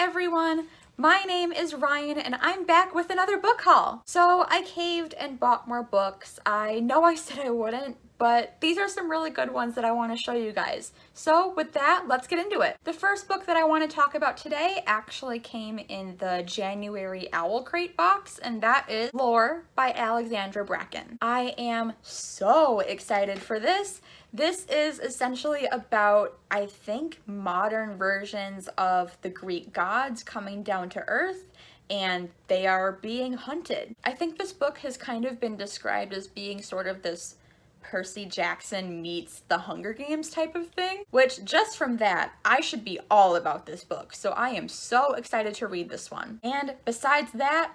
everyone, my name is Ryan and I'm back with another book haul. So I caved and bought more books. I know I said I wouldn't, but these are some really good ones that I want to show you guys. So with that, let's get into it. The first book that I want to talk about today actually came in the January Owl Crate box, and that is Lore by Alexandra Bracken. I am so excited for this. This is essentially about, I think, modern versions of the Greek gods coming down to Earth, and they are being hunted. I think this book has kind of been described as being sort of this Percy Jackson meets the Hunger Games type of thing, which just from that, I should be all about this book. So I am so excited to read this one. And besides that,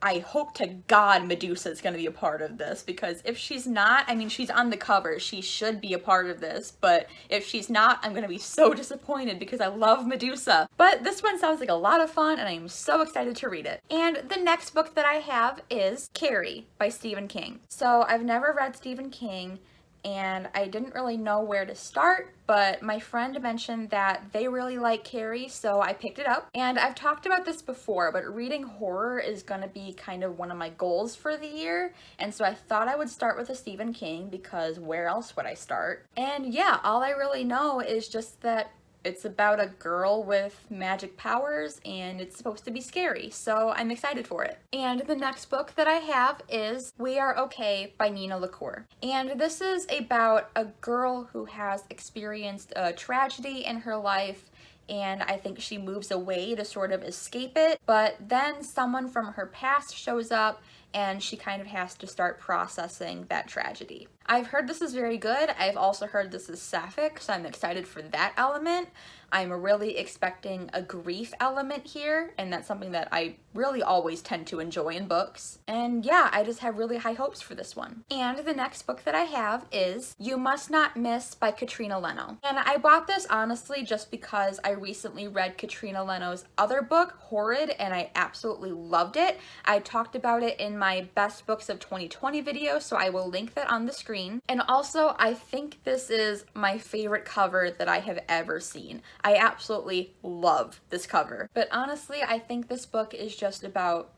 I hope to God Medusa is going to be a part of this, because if she's not, I mean, she's on the cover, she should be a part of this, but if she's not, I'm going to be so disappointed because I love Medusa. But this one sounds like a lot of fun and I am so excited to read it. And the next book that I have is Carrie by Stephen King. So I've never read Stephen King, and I didn't really know where to start, but my friend mentioned that they really like Carrie, so I picked it up. And I've talked about this before, but reading horror is gonna be kind of one of my goals for the year, and so I thought I would start with a Stephen King, because where else would I start? And yeah, all I really know is just that it's about a girl with magic powers and it's supposed to be scary, so I'm excited for it. And the next book that I have is We Are Okay by Nina LaCour. And this is about a girl who has experienced a tragedy in her life, and I think she moves away to sort of escape it, but then someone from her past shows up and she kind of has to start processing that tragedy. I've heard this is very good. I've also heard this is sapphic, so I'm excited for that element. I'm really expecting a grief element here, and that's something that I really always tend to enjoy in books. And yeah, I just have really high hopes for this one. And the next book that I have is You Must Not Miss by Katrina Leno. And I bought this honestly just because I recently read Katrina Leno's other book, Horrid, and I absolutely loved it. I talked about it in my Best Books of 2020 video, so I will link that on the screen. And also, I think this is my favorite cover that I have ever seen. I absolutely love this cover. But honestly, I think this book is just about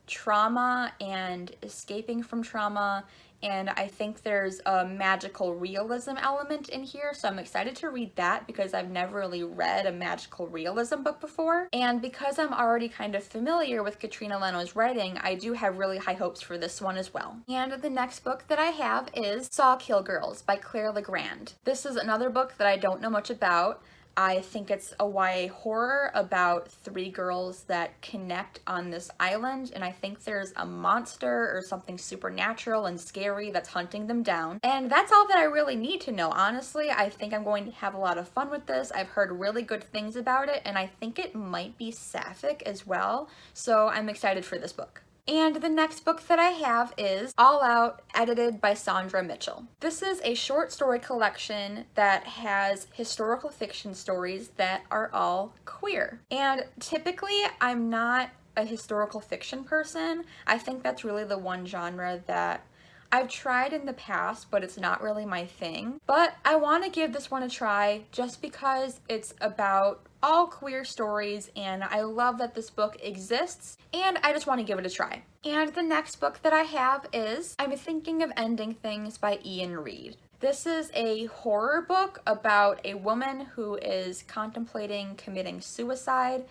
trauma and escaping from trauma, and I think there's a magical realism element in here, so I'm excited to read that because I've never really read a magical realism book before. And because I'm already kind of familiar with Katrina Leno's writing, I do have really high hopes for this one as well. And the next book that I have is Saw Kill Girls by Claire Legrand. This is another book that I don't know much about. I think it's a YA horror about three girls that connect on this island, and I think there's a monster or something supernatural and scary that's hunting them down. And that's all that I really need to know, honestly. I think I'm going to have a lot of fun with this. I've heard really good things about it, and I think it might be sapphic as well, so I'm excited for this book. And the next book that I have is All Out, edited by Sandra Mitchell. This is a short story collection that has historical fiction stories that are all queer. And typically, I'm not a historical fiction person. I think that's really the one genre that I've tried in the past, but it's not really my thing. But I want to give this one a try just because it's about all queer stories, and I love that this book exists, and I just want to give it a try. And the next book that I have is I'm Thinking of Ending Things by Ian Reid. This is a horror book about a woman who is contemplating committing suicide,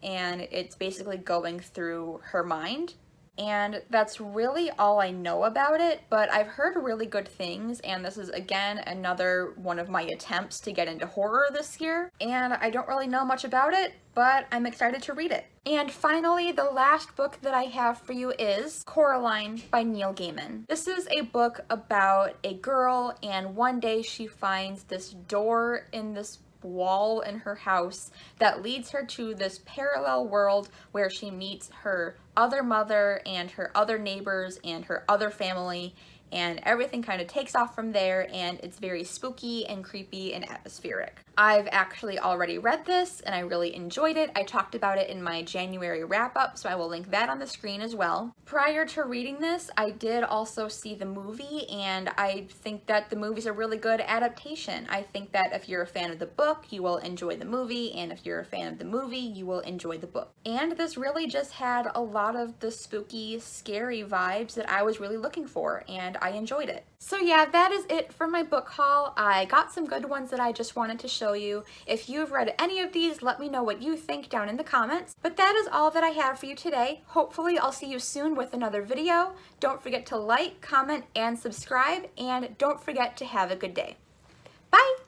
and it's basically going through her mind. And that's really all I know about it, but I've heard really good things, and this is again another one of my attempts to get into horror this year, and I don't really know much about it, but I'm excited to read it. And finally, the last book that I have for you is Coraline by Neil Gaiman. This is a book about a girl, and one day she finds this door in this wall in her house that leads her to this parallel world where she meets her other mother and her other neighbors and her other family, and everything kind of takes off from there, and it's very spooky and creepy and atmospheric. I've actually already read this and I really enjoyed it. I talked about it in my January wrap-up, so I will link that on the screen as well. Prior to reading this, I did also see the movie, and I think that the movie's a really good adaptation. I think that if you're a fan of the book, you will enjoy the movie, and if you're a fan of the movie, you will enjoy the book. And this really just had a lot of the spooky, scary vibes that I was really looking for, and I enjoyed it. So yeah, that is it for my book haul. I got some good ones that I just wanted to show you. If you've read any of these, let me know what you think down in the comments. But that is all that I have for you today. Hopefully I'll see you soon with another video. Don't forget to like, comment, and subscribe, and don't forget to have a good day. Bye!